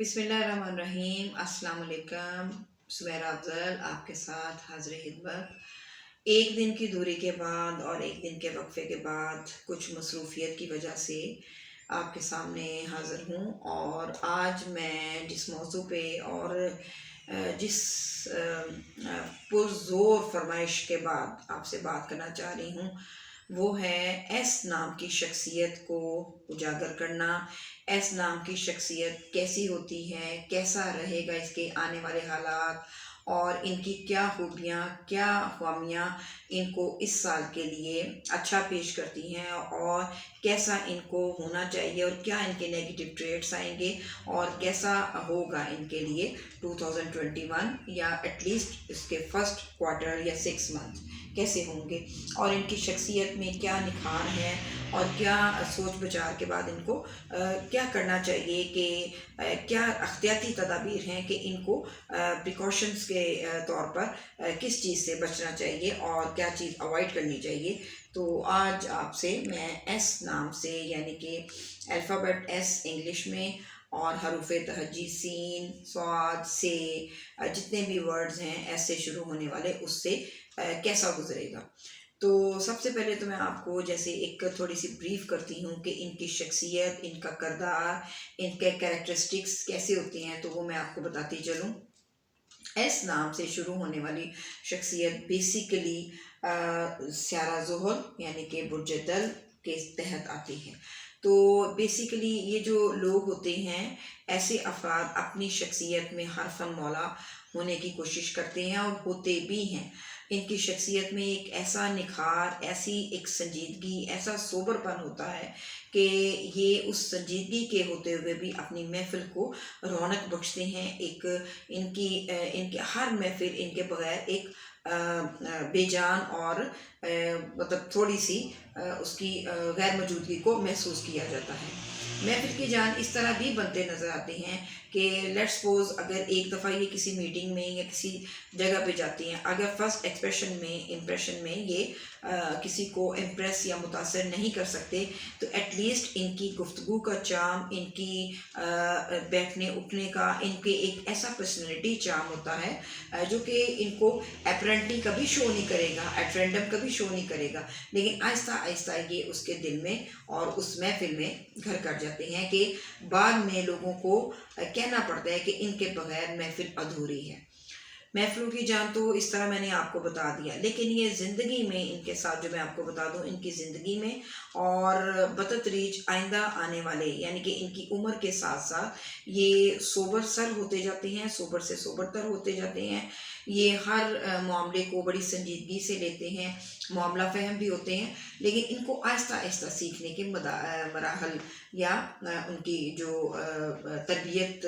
बिस्मिल्लाहिर्रहमानिर्रहीम। अस्सलाम वालेकुम। सुमेरा अफजल आपके साथ हाजिर खिदमत। एक दिन की दूरी के बाद और एक दिन के वक्फे के बाद कुछ मसरूफियत की वजह से आपके सामने हाज़िर हूँ। और आज मैं जिस मौजू पे और जिस पुरज़ोर फरमाइश के बाद आपसे बात करना चाह रही हूँ वो है एस नाम की शख्सियत को उजागर करना। एस नाम की शख्सियत कैसी होती है, कैसा रहेगा इसके आने वाले हालात, और इनकी क्या खूबियाँ क्या ख्वामियाँ इनको इस साल के लिए अच्छा पेश करती हैं, और कैसा इनको होना चाहिए, और क्या इनके नेगेटिव ट्रेड्स आएंगे, और कैसा होगा इनके लिए 2021 या एटलीस्ट इसके फर्स्ट क्वार्टर या 6 मंथ कैसे होंगे, और इनकी शख्सियत में क्या निखार है, और क्या सोच विचार के बाद इनको क्या करना चाहिए, कि क्या अख्तियाती तदाबीर हैं कि इनको प्रिकॉशंस के तौर पर किस चीज़ से बचना चाहिए और क्या चीज़ अवॉइड करनी चाहिए। तो आज आपसे मैं एस नाम से, यानी कि अल्फ़ाबेट एस इंग्लिश में और हरूफ तहजी सीन स्वाद से जितने भी वर्ड्स हैं एस से शुरू होने वाले उससे कैसा गुजरेगा। तो सबसे पहले तो मैं आपको जैसे एक थोड़ी सी ब्रीफ करती हूँ कि इनकी शख्सियत, इनका किरदार, इनके कैरेक्टरिस्टिक्स कैसे होती हैं, तो वो मैं आपको बताती चलूँ। एस नाम से शुरू होने वाली शख्सियत बेसिकली स्यारा ज़ोहर यानी कि बुर्ज दल के तहत आती है। तो बेसिकली ये जो लोग होते हैं, ऐसे अफराद अपनी शख्सियत में हर फन मौला होने की कोशिश करते हैं और होते भी हैं। इनकी शख्सियत में एक ऐसा निखार, ऐसी एक संजीदगी, ऐसा सोबरपन होता है कि ये उस संजीदगी के होते हुए भी अपनी महफिल को रौनक बख्शते हैं। एक इनकी हर महफिल इनके बगैर एक बेजान और मतलब थोड़ी सी उसकी गैर मौजूदगी को महसूस किया जाता है। महफिल की जान इस तरह भी बनते नज़र आते हैं कि लेट्स सपोज अगर एक दफ़ा ये किसी मीटिंग में या किसी जगह पे जाती हैं, अगर फर्स्ट इम्प्रेशन में ये किसी को इम्प्रेस या मुतासर नहीं कर सकते, तो एटलीस्ट इनकी गुफ्तगू का चार्म, इनकी बैठने उठने का, इनके एक ऐसा पर्सनैलिटी चार्म होता है जो कि इनको अपरेंटली कभी शो नहीं करेगा, एट रैंडम कभी शो नहीं करेगा, लेकिन आहिस्ता आहिस्ता ये उसके दिल में और उस महफिल में घर कर जाते हैं कि बाद में लोगों को कहना पड़ता है कि इनके बगैर महफिल अधूरी है। महफिलों की जान तो इस तरह मैंने आपको बता दिया, लेकिन ये ज़िंदगी में इनके साथ जो मैं आपको बता दूं, इनकी ज़िंदगी में और बतदरीज आइंदा आने वाले, यानी कि इनकी उम्र के साथ साथ ये सोबर सर होते जाते हैं, सोबर से सोबरतर होते जाते हैं। ये हर मामले को बड़ी संजीदगी से लेते हैं, मामला फहम भी होते हैं, लेकिन इनको आहिस्ता आहिस्ता सीखने के मराहल या उनकी जो तरबियत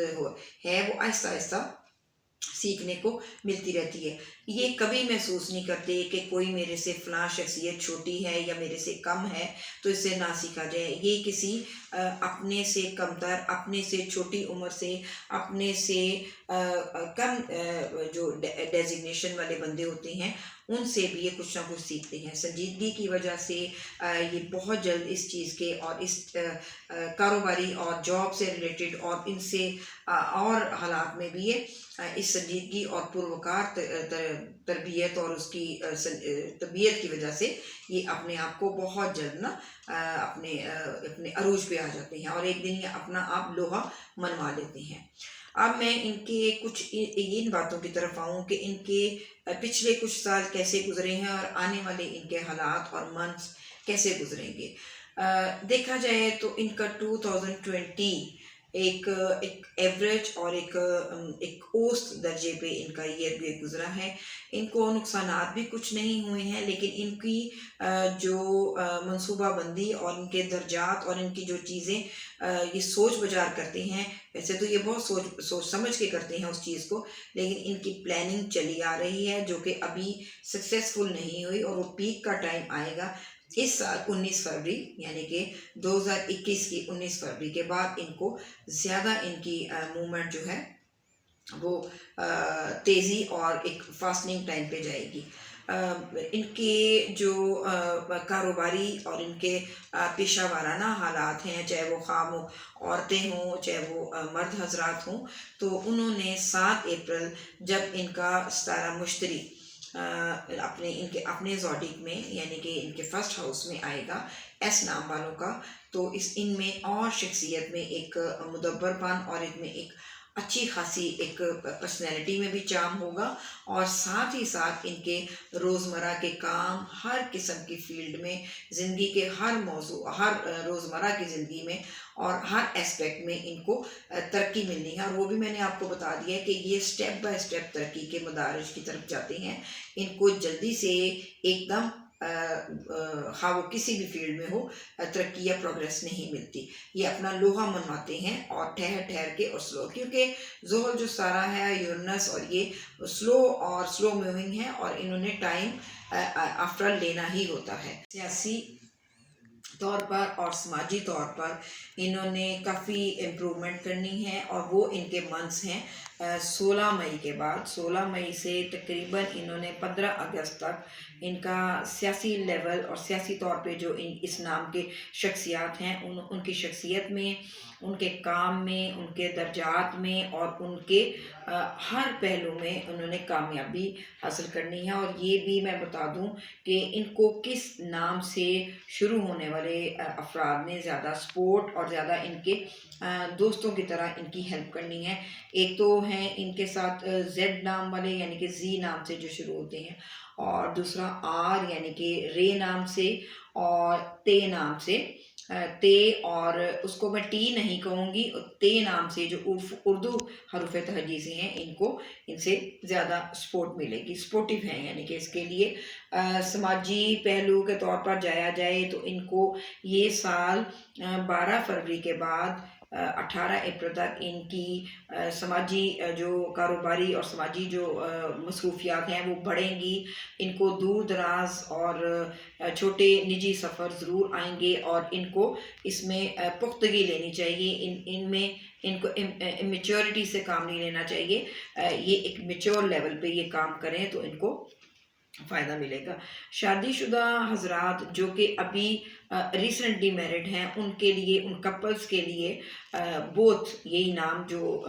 है वो आहिस्ता आहिस्ता सीखने को मिलती रहती है। ये कभी महसूस नहीं करते कि कोई मेरे से फ़लाँ शख्सियत छोटी है या मेरे से कम है तो इससे ना सीखा जाए। ये किसी अपने से कमतर, अपने से छोटी उम्र से, अपने से कम जो डेजिग्नेशन वाले बंदे होते हैं उनसे भी ये कुछ ना कुछ सीखते हैं। संजीदगी की वजह से ये बहुत जल्द इस चीज़ के और इस कारोबारी और जॉब से रिलेटेड और इनसे और हालात में भी ये इस संजीदगी और पुरवकार तरबियत और उसकी तबीयत की वजह से ये अपने आप को बहुत जल्द ना अपने अरूज पे आ जाते हैं और एक दिन ये अपना आप लोहा मनवा लेते हैं। अब मैं इनके कुछ इन बातों की तरफ आऊँ कि इनके पिछले कुछ साल कैसे गुजरे हैं और आने वाले इनके हालात और मंथ्स कैसे गुजरेंगे। देखा जाए तो इनका 2020 एक एवरेज और एक औसत दर्जे पे इनका ईयर भी गुजरा है। इनको नुकसानात भी कुछ नहीं हुए हैं, लेकिन इनकी जो मनसूबाबंदी और इनके दर्जात और इनकी जो चीज़ें ये सोच विचार करते हैं, वैसे तो ये बहुत सोच समझ के करते हैं उस चीज़ को, लेकिन इनकी प्लानिंग चली आ रही है जो कि अभी सक्सेसफुल नहीं हुई, और वो पीक का टाइम आएगा इस साल 19 फरवरी, यानी कि 2021 की 19 फरवरी के बाद इनको ज़्यादा इनकी मूवमेंट जो है वो तेज़ी और एक फास्टनिंग टाइम पे जाएगी। ان کے جو کاروباری اور ان کے پیشہ ورانہ حالات ہیں، چاہے وہ خواہ وہ عورتیں ہوں چاہے وہ مرد حضرات ہوں، تو انہوں نے 7 اپریل جب ان کا ستارہ مشتری اپنے زوڈک میں یعنی کہ ان کے فرسٹ ہاؤس میں آئے گا ایس نام والوں کا، تو ان میں اور شخصیت میں ایک مدبر پن اور ان میں ایک اچھی خاصی ایک پرسنالٹی میں بھی چارم ہوگا، اور ساتھ ہی ساتھ ان کے روزمرہ کے کام ہر قسم کی فیلڈ میں، زندگی کے ہر موضوع، ہر روزمرہ کی زندگی میں اور ہر اسپیکٹ میں ان کو ترقی ملنی ہے، اور وہ بھی میں نے آپ کو بتا دیا ہے کہ یہ سٹیپ بائی سٹیپ ترقی کے مدارج کی طرف جاتے ہیں۔ ان کو جلدی سے ایک دم خواہ وہ کسی بھی فیلڈ میں ہو ترقی یا پروگریس نہیں ملتی، یہ اپنا لوہا منواتے ہیں اور ٹھہر ٹھہر کے اور سلو، کیونکہ زحل جو ستارہ ہے یورینس اور یہ سلو موونگ ہے، اور انہوں نے ٹائم آفٹر لینا ہی ہوتا ہے۔ سیاسی طور پر اور سماجی طور پر انہوں نے کافی امپرومنٹ کرنی ہے، اور وہ ان کے منتھس ہیں 16 مئی کے بعد، 16 مئی سے تقریباً انہوں نے 15 اگست تک ان کا سیاسی لیول اور سیاسی طور پہ جو اس نام کے شخصیات ہیں ان کی شخصیت میں، ان کے کام میں، ان کے درجات میں اور ان کے ہر پہلو میں انہوں نے کامیابی حاصل کرنی ہے۔ اور یہ بھی میں بتا دوں کہ ان کو کس نام سے شروع ہونے والے افراد نے زیادہ سپورٹ اور زیادہ ان کے دوستوں کی طرح ان کی ہیلپ کرنی ہے۔ ایک تو ہیں ان کے ساتھ زیڈ نام والے یعنی کہ زی نام سے جو شروع ہوتے ہیں، اور دوسرا آر یعنی کہ رے نام سے، اور تے نام سے، تے اور اس کو میں ٹی نہیں کہوں گی، تے نام سے جو اردو حروف تہجی سے ہیں، ان سے زیادہ سپورٹ ملے گی، سپورٹیو ہیں یعنی کہ اس کے لیے۔ سماجی پہلو کے طور پر جایا جائے تو ان کو یہ سال 12 فروری کے بعد 18 اپریل تک ان کی سماجی جو کاروباری اور سماجی جو مصروفیات ہیں وہ بڑھیں گی، ان کو دور دراز اور چھوٹے نجی سفر ضرور آئیں گے، اور ان کو اس میں پختگی لینی چاہیے، ان میں ان کو امیچورٹی سے کام نہیں لینا چاہیے، یہ ایک میچور لیول پہ یہ کام کریں تو ان کو فائدہ ملے گا۔ شادی شدہ حضرات جو کہ ابھی ریسنٹلی میرڈ ہیں، ان کے لیے، ان کپلز کے لیے بوتھ یہی نام جو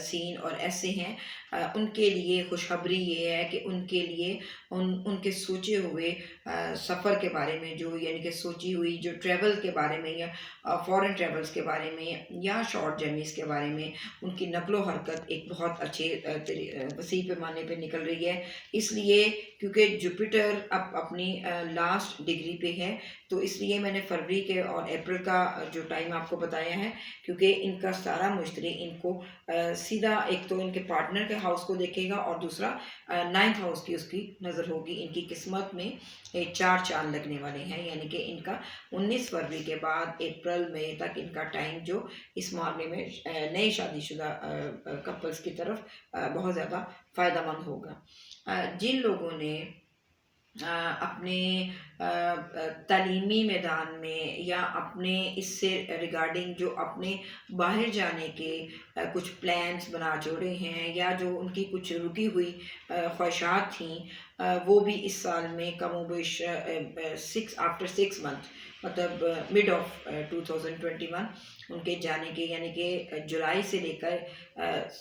سین اور ایسے ہیں، ان کے لیے خوشخبری یہ ہے کہ ان کے لیے ان کے سوچے ہوئے سفر کے بارے میں، جو یعنی کہ سوچی ہوئی جو ٹریول کے بارے میں یا فورن ٹریولز کے بارے میں یا شارٹ جرنیز کے بارے میں، ان کی نقل و حرکت ایک بہت اچھے وسیع پیمانے پہ نکل رہی ہے، اس لیے کیونکہ جوپیٹر اب اپنی لاسٹ ڈگری پہ ہے، تو اس لیے میں نے فروری کے اور اپریل کا جو ٹائم آپ کو بتایا ہے، کیونکہ ان کا ستارہ مشتری ان کو سیدھا ایک تو ان کے پارٹنر کے ہاؤس کو دیکھے گا، اور دوسرا 9th ہاؤس کی اس کی نظر ہوگی۔ ان کی قسمت میں 4 چاند لگنے والے ہیں، یعنی کہ ان کا 19 فروری کے بعد اپریل مئی تک ان کا ٹائم جو اس معاملے میں نئے شادی شدہ کپلز کی طرف بہت زیادہ فائدہ مند ہوگا۔ جن لوگوں نے اپنے تعلیمی میدان میں یا اپنے اس سے ریگارڈنگ جو اپنے باہر جانے کے کچھ پلانس بنا چھوڑے ہیں، یا جو ان کی کچھ رکی ہوئی خواہشات تھیں، وہ بھی اس سال میں کم و بیش آفٹر 6 منتھ مطلب مڈ آف 2021 ان کے جانے کے، یعنی کہ جولائی سے لے کر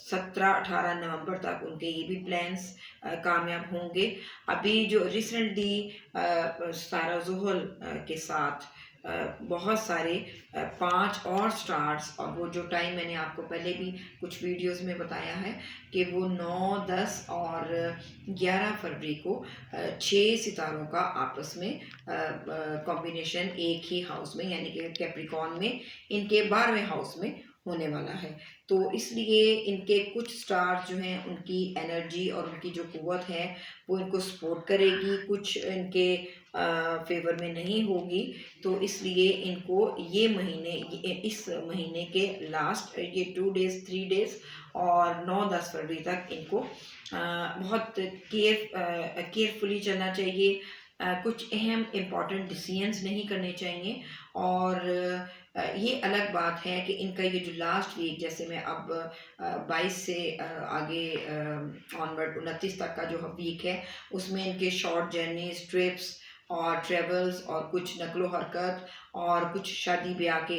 17-18 نومبر تک ان کے یہ بھی پلانس کامیاب ہوں گے۔ ابھی جو ریسنٹلی ستارہ زحل کے ساتھ بہت سارے 5 اور سٹارز، اور وہ جو ٹائم میں نے آپ کو پہلے بھی کچھ ویڈیوز میں بتایا ہے کہ وہ 9، 10 اور 11 فروری کو 6 ستاروں کا آپس میں کمبینیشن ایک ہی ہاؤس میں یعنی کہ کیپریکون میں ان کے 12ویں ہاؤس میں ہونے والا ہے، تو اس لیے ان کے کچھ سٹارز جو ہیں ان کی انرجی اور ان کی جو قوت ہے وہ ان کو سپورٹ کرے گی، کچھ ان کے فیور میں نہیں ہوگی، تو اس لیے ان کو یہ مہینے، اس مہینے کے لاسٹ یہ 2 ڈیز 3 ڈیز اور 9-10 فروری تک ان کو بہت کیئرفلی چلنا چاہیے، کچھ اہم امپورٹنٹ ڈیسیژنز نہیں کرنے چاہیے، اور یہ الگ بات ہے کہ ان کا یہ جو لاسٹ ویک، جیسے میں اب 22 سے آگے آنورڈ 29 تک کا جو ویک ہے، اس میں ان کے شارٹ جرنیز، ٹرپس اور ٹریولز، اور کچھ نقل و حرکت، اور کچھ شادی بیاہ کے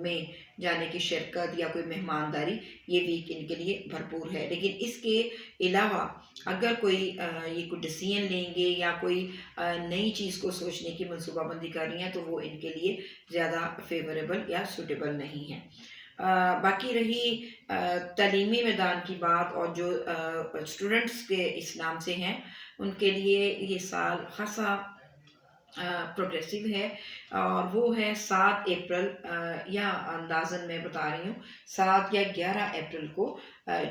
میں جانے کی شرکت یا کوئی مہمانداری، یہ ویک ان کے لیے بھرپور ہے۔ لیکن اس کے علاوہ اگر کوئی یہ کوئی ڈیسیژن لیں گے یا کوئی نئی چیز کو سوچنے کی منصوبہ بندی کر رہی ہیں، تو وہ ان کے لیے زیادہ فیوریبل یا سوٹیبل نہیں ہے۔ باقی رہی تعلیمی میدان کی بات، اور جو اسٹوڈنٹس کے اس نام سے ہیں، ان کے لیے یہ سال خاصا پروگریسو ہے، اور وہ ہے 7 اپریل، یا اندازاً میں بتا رہی ہوں 7 یا 11 اپریل کو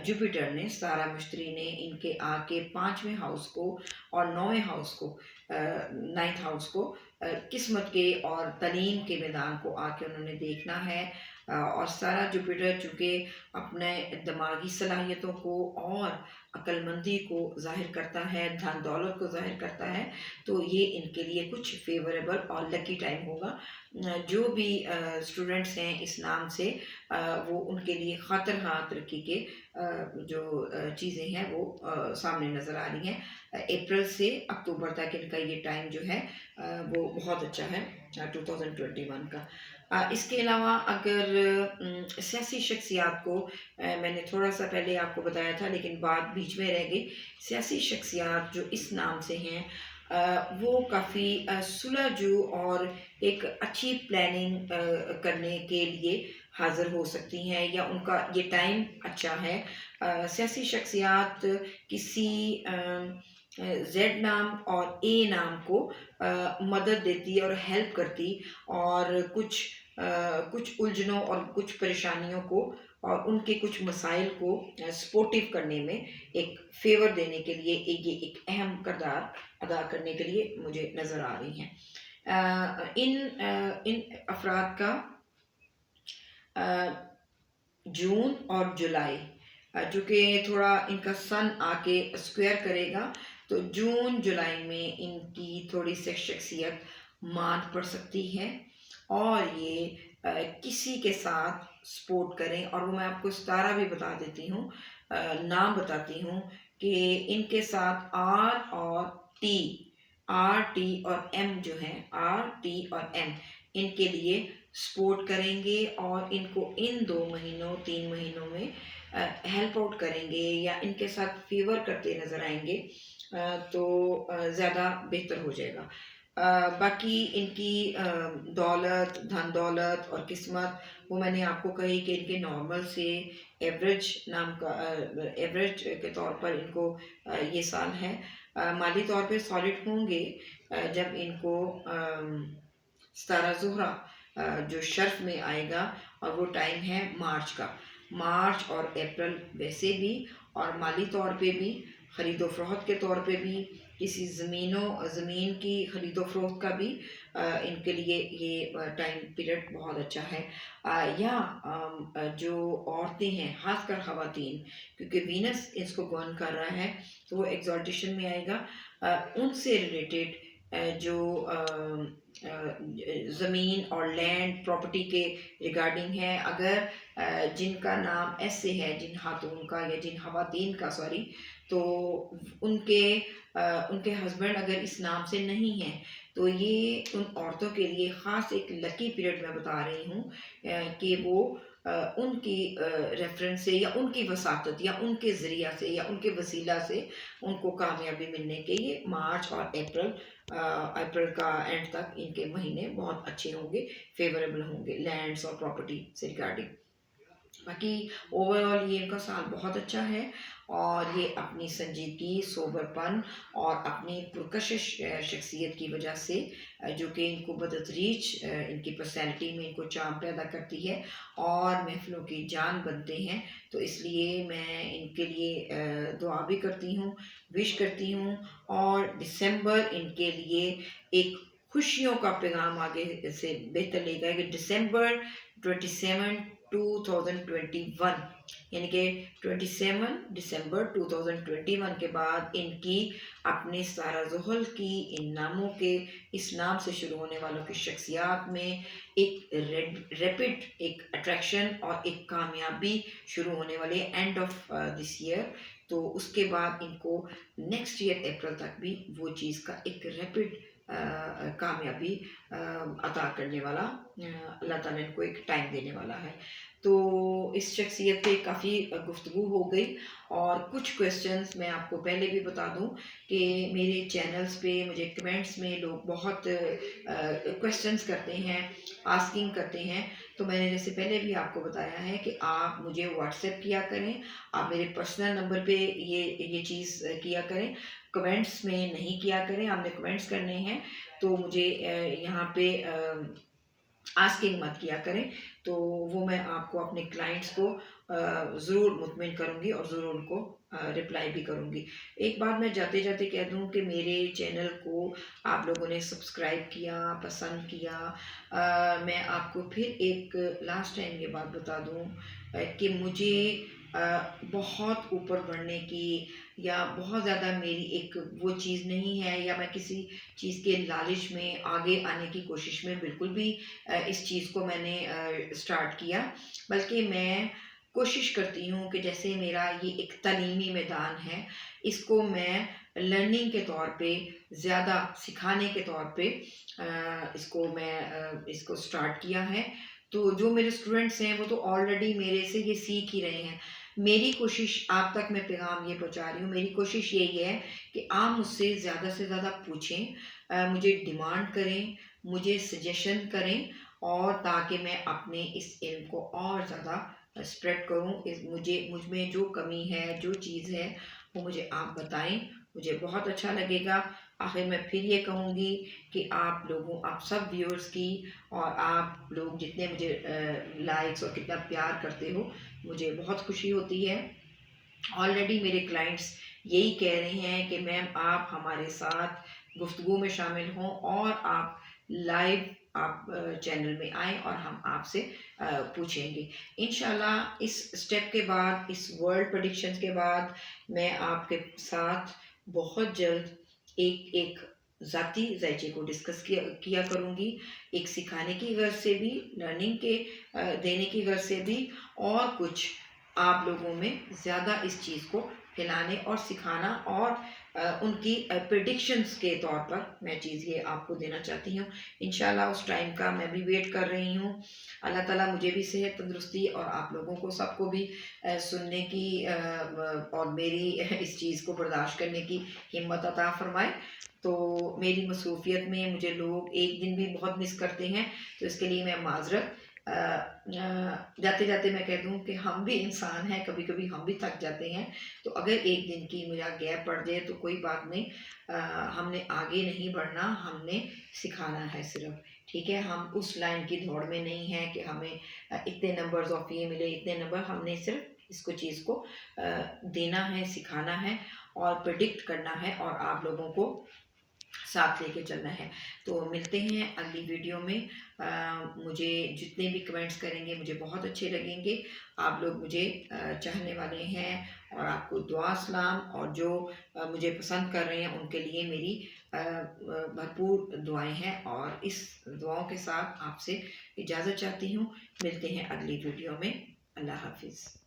جوپیٹر نے، ستارہ مشتری نے، ان کے آ کے 5ویں ہاؤس کو اور 9ویں ہاؤس کو، 9th ہاؤس کو، قسمت کے اور تعلیم کے میدان کو آ کے انہوں نے دیکھنا ہے۔ اور سارا جوپیٹر چونکہ اپنے دماغی صلاحیتوں کو اور عقل مندی کو ظاہر کرتا ہے، دھن دولت کو ظاہر کرتا ہے، تو یہ ان کے لیے کچھ فیوریبل اور لکی ٹائم ہوگا۔ جو بھی اسٹوڈنٹس ہیں اس نام سے، وہ ان کے لیے خاطر خواہ ترقی کے جو چیزیں ہیں وہ سامنے نظر آ رہی ہیں۔ اپریل سے اکتوبر تک ان کا یہ ٹائم جو ہے وہ بہت اچھا ہے 2021 کا۔ اس کے علاوہ اگر سیاسی شخصیات کو، میں نے تھوڑا سا پہلے آپ کو بتایا تھا لیکن بات بیچ میں رہ گئی، سیاسی شخصیات جو اس نام سے ہیں، وہ کافی صلح جو اور ایک اچھی پلاننگ کرنے کے لیے حاضر ہو سکتی ہیں، یا ان کا یہ ٹائم اچھا ہے۔ سیاسی شخصیات کسی زیڈ نام اور اے نام کو مدد دیتی اور ہیلپ کرتی، اور کچھ الجھنوں اور کچھ پریشانیوں کو اور ان کے کچھ مسائل کو سپورٹیو کرنے میں، ایک فیور دینے کے لیے، یہ ایک اہم کردار ادا کرنے کے لیے مجھے نظر آ رہی ہیں۔ ان افراد کا جون اور جولائی، جو کہ تھوڑا ان کا سن آ کے اسکوئر کرے گا، تو جون جولائی میں ان کی تھوڑی سی شخصیت ماند پڑ سکتی ہے، اور یہ کسی کے ساتھ سپورٹ کریں، اور وہ میں آپ کو ستارہ بھی بتا دیتی ہوں، نام بتاتی ہوں کہ ان کے ساتھ آر ٹی اور ایم جو ہیں، آر ٹی اور ایم، ان کے لیے سپورٹ کریں گے، اور ان کو ان 2 مہینوں 3 مہینوں میں ہیلپ آؤٹ کریں گے، یا ان کے ساتھ فیور کرتے نظر آئیں گے، تو زیادہ بہتر ہو جائے گا۔ باقی ان کی دولت، دھن دولت اور قسمت، وہ میں نے آپ کو کہی کہ ان کے نارمل سے ایوریج نام کا، ایوریج کے طور پر ان کو یہ سال ہے۔ مالی طور پہ سالڈ ہوں گے جب ان کو ستارہ زہرہ جو شرف میں آئے گا، اور وہ ٹائم ہے مارچ کا۔ مارچ اور اپریل ویسے بھی، اور مالی طور پہ بھی، خرید و فروخت کے طور پہ بھی، کسی زمین کی خرید و فروخت کا بھی ان کے لیے یہ ٹائم پیریڈ بہت اچھا ہے۔ یا جو عورتیں ہیں، خاص کر خواتین، کیونکہ وینس اس کو گورن کر رہا ہے، تو وہ ایگزالٹیشن میں آئے گا، ان سے ریلیٹڈ جو زمین اور لینڈ پراپرٹی کے ریگارڈنگ ہے، اگر جن کا نام ایس سے ہے، جن خاتون کا یا جن خواتین کا سوری، تو ان کے ہسبینڈ اگر اس نام سے نہیں ہیں، تو یہ ان عورتوں کے لیے خاص ایک لکی پیریڈ میں بتا رہی ہوں کہ وہ ان کی ریفرنس سے، یا ان کی وساطت، یا ان کے ذریعہ سے، یا ان کے وسیلہ سے ان کو کامیابی ملنے کے، یہ مارچ اور اپریل کا اینڈ تک ان کے مہینے بہت اچھے ہوں گے، فیوریبل ہوں گے لینڈس اور پراپرٹی سے ریگارڈنگ۔ باقی اوور آل یہ ان کا سال بہت اچھا ہے، اور یہ اپنی سنجیدگی، سوبر پن اور اپنی پرکشش شخصیت کی وجہ سے، جو کہ ان کو بتدریج ان کی پرسنالٹی میں ان کو چام پیدا کرتی ہے، اور محفلوں کی جان بنتے ہیں، تو اس لیے میں ان کے لیے دعا بھی کرتی ہوں، وش کرتی ہوں، اور دسمبر ان کے لیے ایک خوشیوں کا پیغام آگے سے بہتر لے گا کہ دسمبر 27 2021 यानी कि 27 दिसंबर 2021 के बाद इनकी अपने सारा ज़ुहल की इन नामों के इस नाम से शुरू होने वालों की शख्सियात में एक रैपिड एक अट्रैक्शन और एक कामयाबी शुरू होने वाली है एंड ऑफ दिस ईयर। तो उसके बाद इनको नेक्स्ट ईयर अप्रैल तक भी वो चीज़ का एक रैपिड कामयाबी अता करने वाला अल्लाह ताला इनको एक टाइम देने वाला है। तो इस शख्सियत पे काफ़ी गुफ्तगू हो गई और कुछ क्वेश्चंस मैं आपको पहले भी बता दूं कि मेरे चैनल्स पे मुझे कमेंट्स में लोग बहुत क्वेश्चंस करते हैं, आस्किंग करते हैं। तो मैंने जैसे पहले भी आपको बताया है कि आप मुझे व्हाट्सएप किया करें, आप मेरे पर्सनल नंबर पे ये चीज़ किया करें, कमेंट्स में नहीं किया करें। आपने कमेंट्स करने हैं तो मुझे यहाँ पे आस्किंग मत किया करें। तो वो मैं आपको अपने क्लाइंट्स को ज़रूर मुतमिन करूँगी और ज़रूर उनको रिप्लाई भी करूँगी। एक बात मैं जाते जाते कह दूँ कि मेरे चैनल को आप लोगों ने सब्सक्राइब किया, पसंद किया। मैं आपको फिर एक लास्ट टाइम ये बात बता दूँ कि मुझे बहुत ऊपर बढ़ने की या बहुत ज़्यादा मेरी एक वो चीज़ नहीं है, या मैं किसी चीज़ के लालच में आगे आने की कोशिश में बिल्कुल भी इस चीज़ को मैंने स्टार्ट किया। बल्कि मैं कोशिश करती हूँ कि जैसे मेरा ये एक तालीमी मैदान है, इसको मैं लर्निंग के तौर पे, ज़्यादा सिखाने के तौर पे इसको स्टार्ट किया है। तो जो मेरे स्टूडेंट्स हैं वो तो ऑलरेडी मेरे से ये सीख ही रहे हैं। मेरी कोशिश आप तक मैं पैगाम ये पहुँचा रही हूँ, मेरी कोशिश यही है कि आप मुझसे ज़्यादा से ज़्यादा पूछें, मुझे डिमांड करें, मुझे सजेशन करें, और ताकि मैं अपने इस इल्म को और ज़्यादा स्प्रेड करूँ। मुझ में जो कमी है, जो चीज़ है, वो मुझे आप बताएं, मुझे बहुत अच्छा लगेगा। आखिर मैं फिर ये कहूँगी कि आप सब व्यूअर्स की, और आप लोग जितने मुझे लाइक्स और कितना प्यार करते हो, मुझे बहुत खुशी होती है। ऑलरेडी मेरे क्लाइंट्स यही कह रहे हैं कि मैम आप हमारे साथ गुफ्तगू में शामिल हों और आप लाइव आप चैनल में आएँ और हम आपसे पूछेंगे। इंशाल्लाह इस स्टेप के बाद, इस वर्ल्ड प्रेडिक्शंस के बाद, मैं आपके साथ बहुत जल्द एक एक ज़ाती ज़ायचे को डिस्कस किया करूँगी, एक सिखाने की गर्ज से भी, लर्निंग के देने की गर्ज से भी, और कुछ आप लोगों में ज़्यादा इस चीज़ को फैलाने और सिखाना और उनकी प्रेडिक्शंस के तौर पर मैं चीज़ ये आपको देना चाहती हूँ। इंशाल्लाह उस टाइम का मैं भी वेट कर रही हूँ। अल्लाह ताला मुझे भी सेहत, तंदुरुस्ती और आप लोगों को सबको भी सुनने की और मेरी इस चीज़ को बर्दाश्त करने की हिम्मत अता फरमाए। तो मेरी मसरूफियत में मुझे लोग एक दिन भी बहुत मिस करते हैं, तो इसके लिए मैं माजरत। जाते जाते मैं कह दूं कि हम भी इंसान हैं, कभी कभी हम भी थक जाते हैं। तो अगर एक दिन की मुझे गैप पड़ जाए तो कोई बात नहीं, हमने आगे नहीं बढ़ना, हमने सिखाना है सिर्फ। ठीक है, हम उस लाइन की दौड़ में नहीं है कि हमें इतने नंबर्स ऑफ ये मिले, इतने नंबर। हमने सिर्फ इसको चीज़ को देना है, सिखाना है और प्रिडिक्ट करना है, और आप लोगों को साथ लेके चलना है। तो मिलते हैं अगली वीडियो में। मुझे जितने भी कमेंट्स करेंगे मुझे बहुत अच्छे लगेंगे। आप लोग मुझे चाहने वाले हैं, और आपको दुआ सलाम, और जो मुझे पसंद कर रहे हैं उनके लिए मेरी भरपूर दुआएं हैं। और इस दुआओं के साथ आपसे इजाज़त चाहती हूँ। मिलते हैं अगली वीडियो में। अल्लाह हाफिज़।